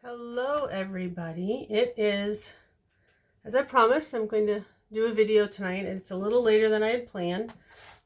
Hello everybody. It is, as I promised, I'm going to do a video tonight. It's a little later than I had planned.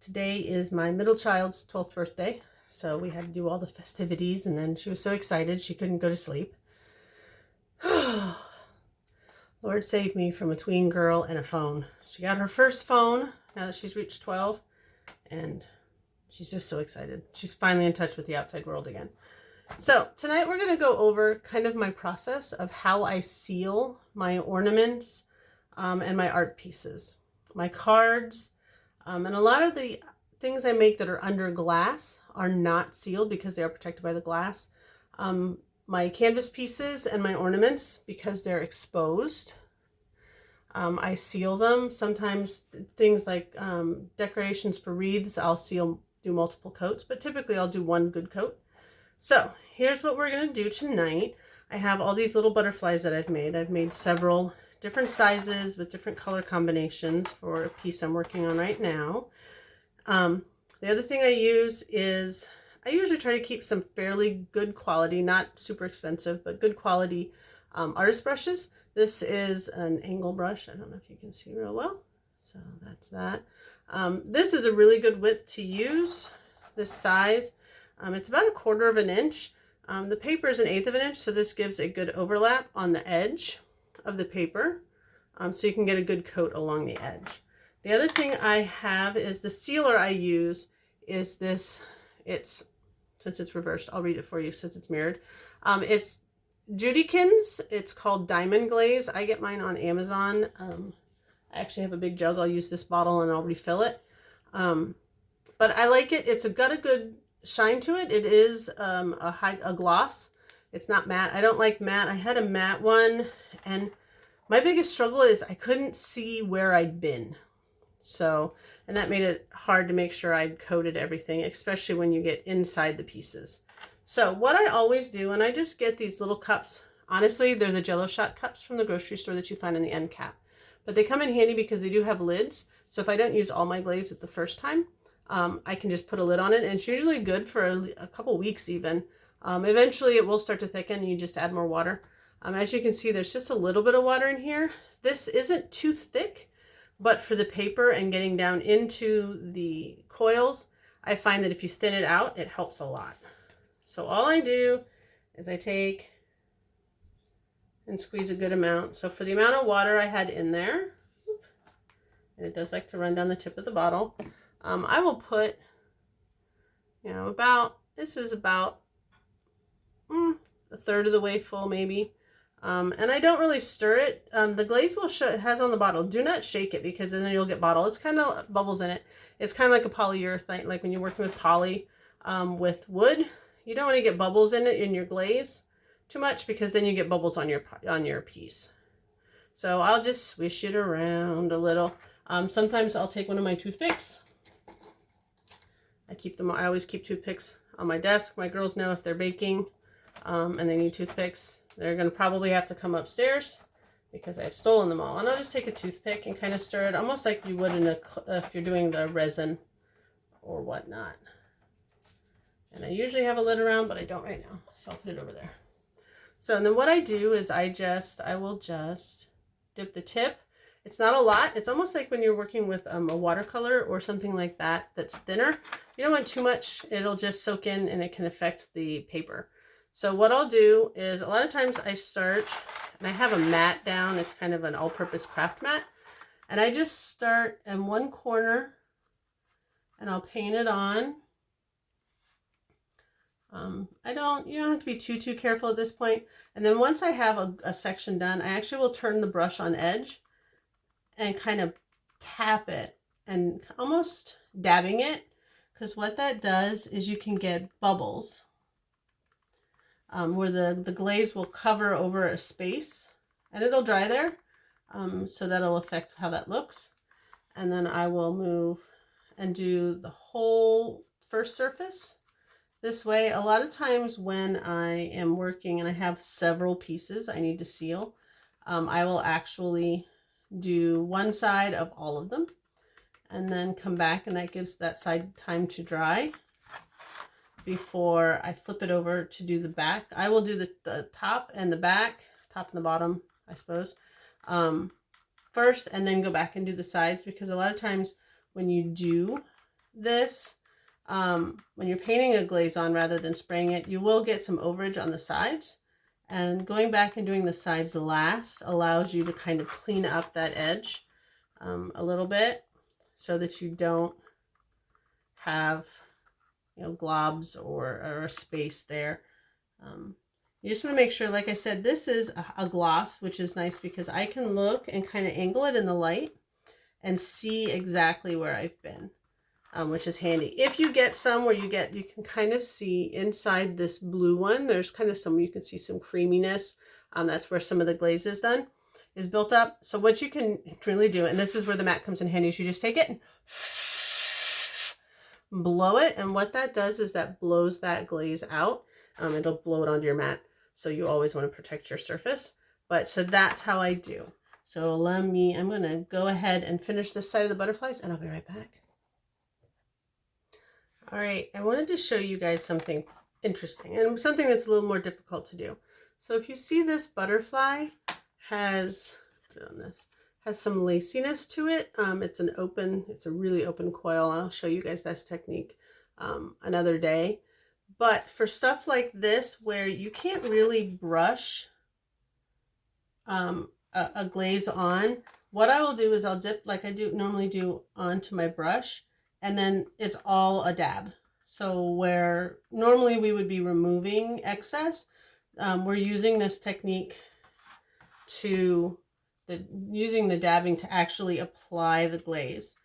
Today is my middle child's 12th birthday, so we had to do all the festivities, and then she was so excited she couldn't go to sleep. Lord save me from a tween girl and a phone. She got her first phone now that she's reached 12, and she's just so excited. She's finally in touch with the outside world again. So tonight we're going to go over kind of my process of how I seal my ornaments and my art pieces, my cards, and a lot of the things I make that are under glass are not sealed because they are protected by the glass. My canvas pieces and my ornaments, because they're exposed, I seal them. Sometimes things like decorations for wreaths, I'll do multiple coats, but typically I'll do one good coat. So here's what we're going to do tonight. I have all these little butterflies that I've made. I've made several different sizes with different color combinations for a piece I'm working on right now. The other thing I use is, I usually try to keep some fairly good quality, not super expensive, but good quality artist brushes. This is an angle brush. I don't know if you can see real well. So that's that. This is a really good width to use, this size. It's about 1/4 of an inch. The paper is 1/8 of an inch, so this gives a good overlap on the edge of the paper, so you can get a good coat along the edge. The other thing I have is the sealer I use is this. Since it's reversed, I'll read it for you since it's mirrored. It's Judykins. It's called Diamond Glaze. I get mine on Amazon. I actually have a big jug. I'll use this bottle and I'll refill it. But I like it. It's got a good shine to it. It is a gloss. It's not matte. I don't like matte. I had a matte one, and my biggest struggle is I couldn't see where I'd been. So, and that made it hard to make sure I'd coated everything, especially when you get inside the pieces. So what I always do, and I just get these little cups. Honestly, they're the Jello shot cups from the grocery store that you find in the end cap. But they come in handy because they do have lids. So if I don't use all my glaze at the first time, I can just put a lid on it, and it's usually good for a couple weeks even. Eventually it will start to thicken and you just add more water. As you can see, there's just a little bit of water in here. This isn't too thick, but for the paper and getting down into the coils, I find that if you thin it out, it helps a lot. So all I do is I take and squeeze a good amount. So for the amount of water I had in there, and it does like to run down the tip of the bottle, I will put, this is about 1/3 of the way full maybe. And I don't really stir it. The glaze it has on the bottle, do not shake it because then you'll get bottle. It's kind of bubbles in it. It's kind of like a polyurethane, like when you're working with poly with wood. You don't want to get bubbles in it in your glaze too much because then you get bubbles on your piece. So I'll just swish it around a little. Sometimes I'll take one of my toothpicks. I always keep toothpicks on my desk. My girls know if they're baking and they need toothpicks, they're going to probably have to come upstairs because I've stolen them all. And I'll just take a toothpick and kind of stir it almost like you would if you're doing the resin or whatnot. And I usually have a lid around, but I don't right now. So I'll put it over there. So and then what I do is I will just dip the tip. It's not a lot. It's almost like when you're working with a watercolor or something like that that's thinner. You don't want too much. It'll just soak in and it can affect the paper. So what I'll do is a lot of times I start, and I have a mat down. It's kind of an all-purpose craft mat. And I just start in one corner and I'll paint it on. You don't have to be too careful at this point. And then once I have a section done, I actually will turn the brush on edge and kind of tap it and almost dabbing it, because what that does is you can get bubbles where the glaze will cover over a space and it'll dry there, so that'll affect how that looks. And then I will move and do the whole first surface this way. A lot of times when I am working and I have several pieces I need to seal, I will actually do one side of all of them and then come back, and that gives that side time to dry. before I flip it over to do the back. I will do the top and the back, top and the bottom, I suppose, first, and then go back and do the sides, because a lot of times when you do this, when you're painting a glaze on rather than spraying it, you will get some overage on the sides, and going back and doing the sides last allows you to kind of clean up that edge a little bit, so that you don't have, you know, globs or a space there. You just want to make sure, like I said, this is a gloss, which is nice because I can look and kind of angle it in the light and see exactly where I've been, which is handy. If you get some where you can kind of see inside this blue one, there's kind of you can see some creaminess. That's where some of the glaze is built up. So what you can really do, and this is where the mat comes in handy, is you just take it and blow it, and what that does is that blows that glaze out. It'll blow it onto your mat, so you always want to protect your surface. But so that's how I do. So I'm gonna go ahead and finish this side of the butterflies, and I'll be right back. All right, I wanted to show you guys something interesting and something that's a little more difficult to do. So if you see, this butterfly has, put it on this, has some laciness to it. It's a really open coil. I'll show you guys this technique another day. But for stuff like this, where you can't really brush a glaze on, what I will do is I'll dip, like I normally do, onto my brush, and then it's all a dab. So where normally we would be removing excess, we're using this technique using the dabbing to actually apply the glaze.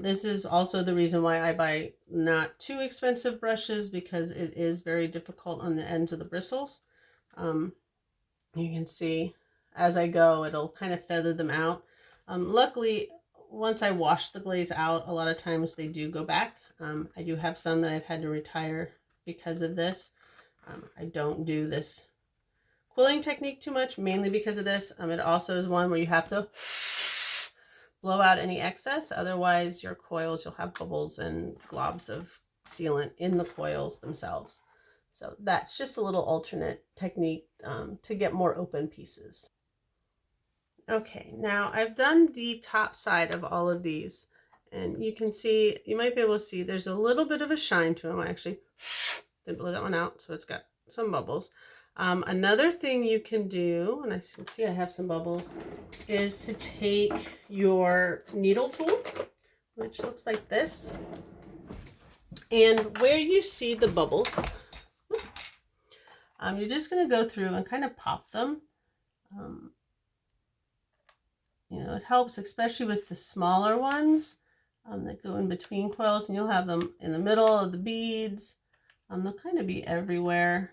This is also the reason why I buy not too expensive brushes, because it is very difficult on the ends of the bristles. You can see as I go, it'll kind of feather them out. Luckily, once I wash the glaze out, a lot of times they do go back. I do have some that I've had to retire because of this. I don't do this quilling technique too much, mainly because of this. It also is one where you have to blow out any excess. Otherwise, your coils, you'll have bubbles and globs of sealant in the coils themselves. So that's just a little alternate technique to get more open pieces. Okay, now I've done the top side of all of these, and you can see, you might be able to see, there's a little bit of a shine to them. I actually didn't blow that one out, so it's got some bubbles. Another thing you can do, and I can see I have some bubbles, is to take your needle tool, which looks like this, and where you see the bubbles, you're just going to go through and kind of pop them. You know, it helps, especially with the smaller ones that go in between coils, and you'll have them in the middle of the beads. They'll kind of be everywhere.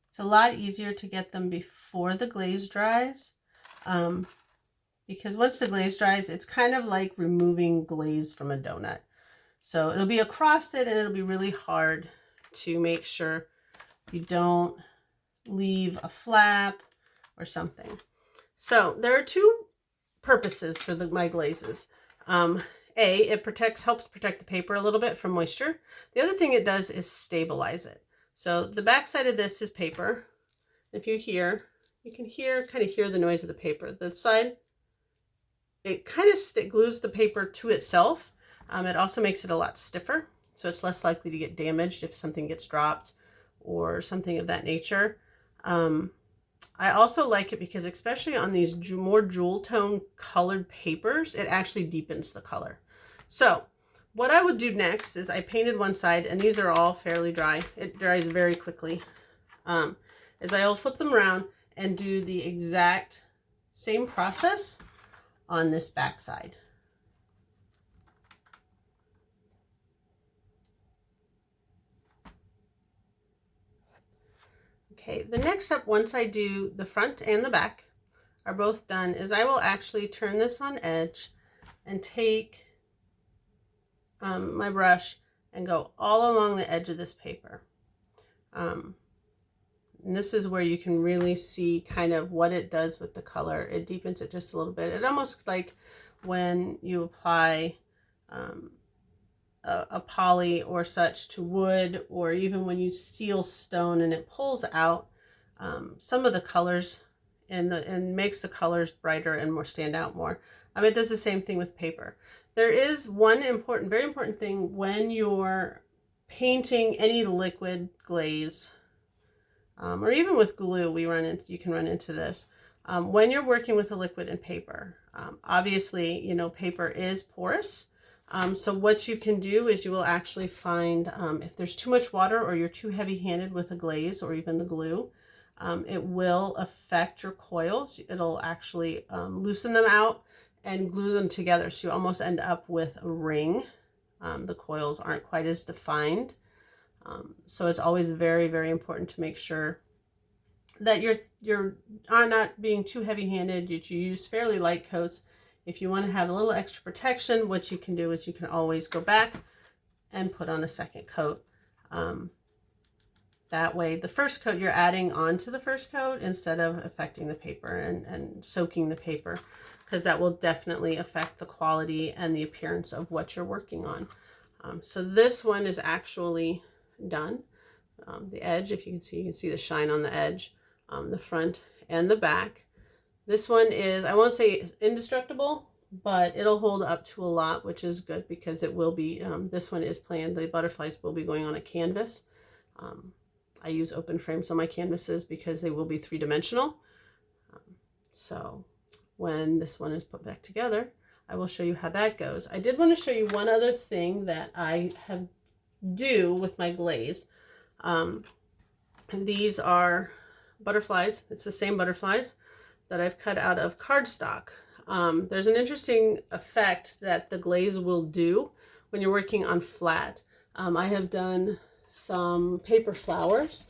It's a lot easier to get them before the glaze dries, because once the glaze dries, it's kind of like removing glaze from a donut. So it'll be across it, and it'll be really hard to make sure you don't leave a flap or something. So there are two purposes for my glazes. It helps protect the paper a little bit from moisture. The other thing it does is stabilize it. So the back side of this is paper. If you can kind of hear the noise of the paper. The side, it kind of glues the paper to itself. It also makes it a lot stiffer, so it's less likely to get damaged if something gets dropped or something of that nature. I also like it because, especially on these more jewel tone colored papers, it actually deepens the color. So what I would do next is, I painted one side, and these are all fairly dry. It dries very quickly. Is I will flip them around and do the exact same process on this back side. Okay, the next step, once I do the front and the back are both done, is I will actually turn this on edge and take my brush and go all along the edge of this paper. And this is where you can really see kind of what it does with the color. It deepens it just a little bit. It almost like when you apply a poly or such to wood, or even when you seal stone and it pulls out some of the colors and makes the colors brighter and more stand out more. It does the same thing with paper. There is one important, very important thing when you're painting any liquid glaze, or even with glue, you can run into this. When you're working with a liquid and paper, obviously, you know, paper is porous. So what you can do is you will actually find if there's too much water or you're too heavy-handed with a glaze or even the glue, it will affect your coils. It'll actually loosen them out and glue them together. So you almost end up with a ring. The coils aren't quite as defined. So it's always very, very important to make sure that you're not being too heavy-handed. You use fairly light coats. If you want to have a little extra protection, what you can do is you can always go back and put on a second coat. That way, the first coat you're adding on to the first coat instead of affecting the paper and soaking the paper, because that will definitely affect the quality and the appearance of what you're working on. So this one is actually done. The edge, if you can see the shine on the edge, the front and the back. This one is, I won't say indestructible, but it'll hold up to a lot, which is good because it will be, this one is planned, the butterflies will be going on a canvas. I use open frames on my canvases because they will be three-dimensional. So when this one is put back together, I will show you how that goes. I did want to show you one other thing that I do with my glaze. And these are butterflies. It's the same butterflies that I've cut out of cardstock. There's an interesting effect that the glaze will do when you're working on flat. I have done some paper flowers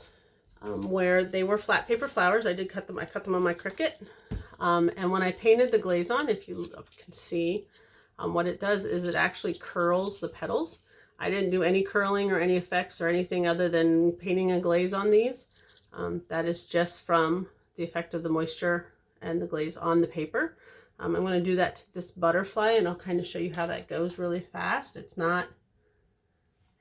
where they were flat paper flowers. I cut them on my Cricut. And when I painted the glaze on, if you can see, what it does is it actually curls the petals. I didn't do any curling or any effects or anything other than painting a glaze on these. That is just from the effect of the moisture and the glaze on the paper. I'm going to do that to this butterfly, and I'll kind of show you how that goes really fast. It's not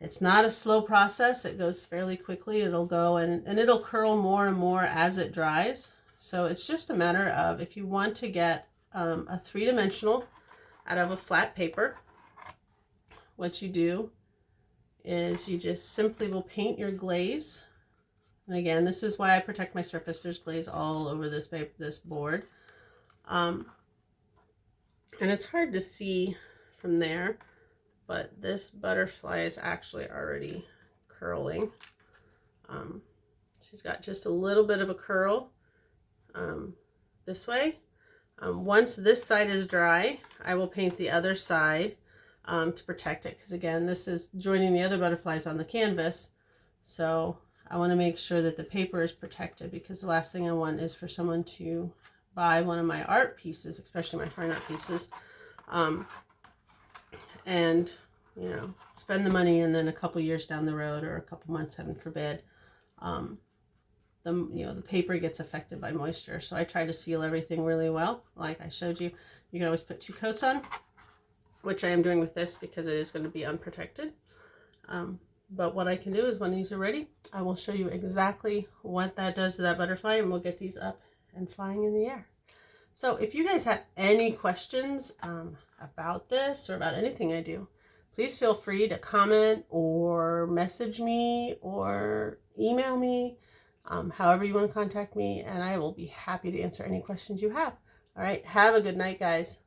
a slow process. It goes fairly quickly. It'll go and it'll curl more and more as it dries. So it's just a matter of, if you want to get a three-dimensional out of a flat paper, what you do is you just simply will paint your glaze. And again, this is why I protect my surface. There's glaze all over this paper, this board. And it's hard to see from there, but this butterfly is actually already curling. She's got just a little bit of a curl this way. Once this side is dry, I will paint the other side to protect it, because again, this is joining the other butterflies on the canvas. So I want to make sure that the paper is protected, because the last thing I want is for someone to buy one of my art pieces, especially my fine art pieces, and you know, spend the money, and then a couple years down the road, or a couple months, heaven forbid, the paper gets affected by moisture. So I try to seal everything really well. Like I showed you, you can always put 2 coats on, which I am doing with this because it is going to be unprotected. But what I can do is, when these are ready, I will show you exactly what that does to that butterfly, and we'll get these up and flying in the air. So if you guys have any questions about this or about anything I do, please feel free to comment or message me or email me, however you want to contact me, and I will be happy to answer any questions you have. All right, have a good night, guys.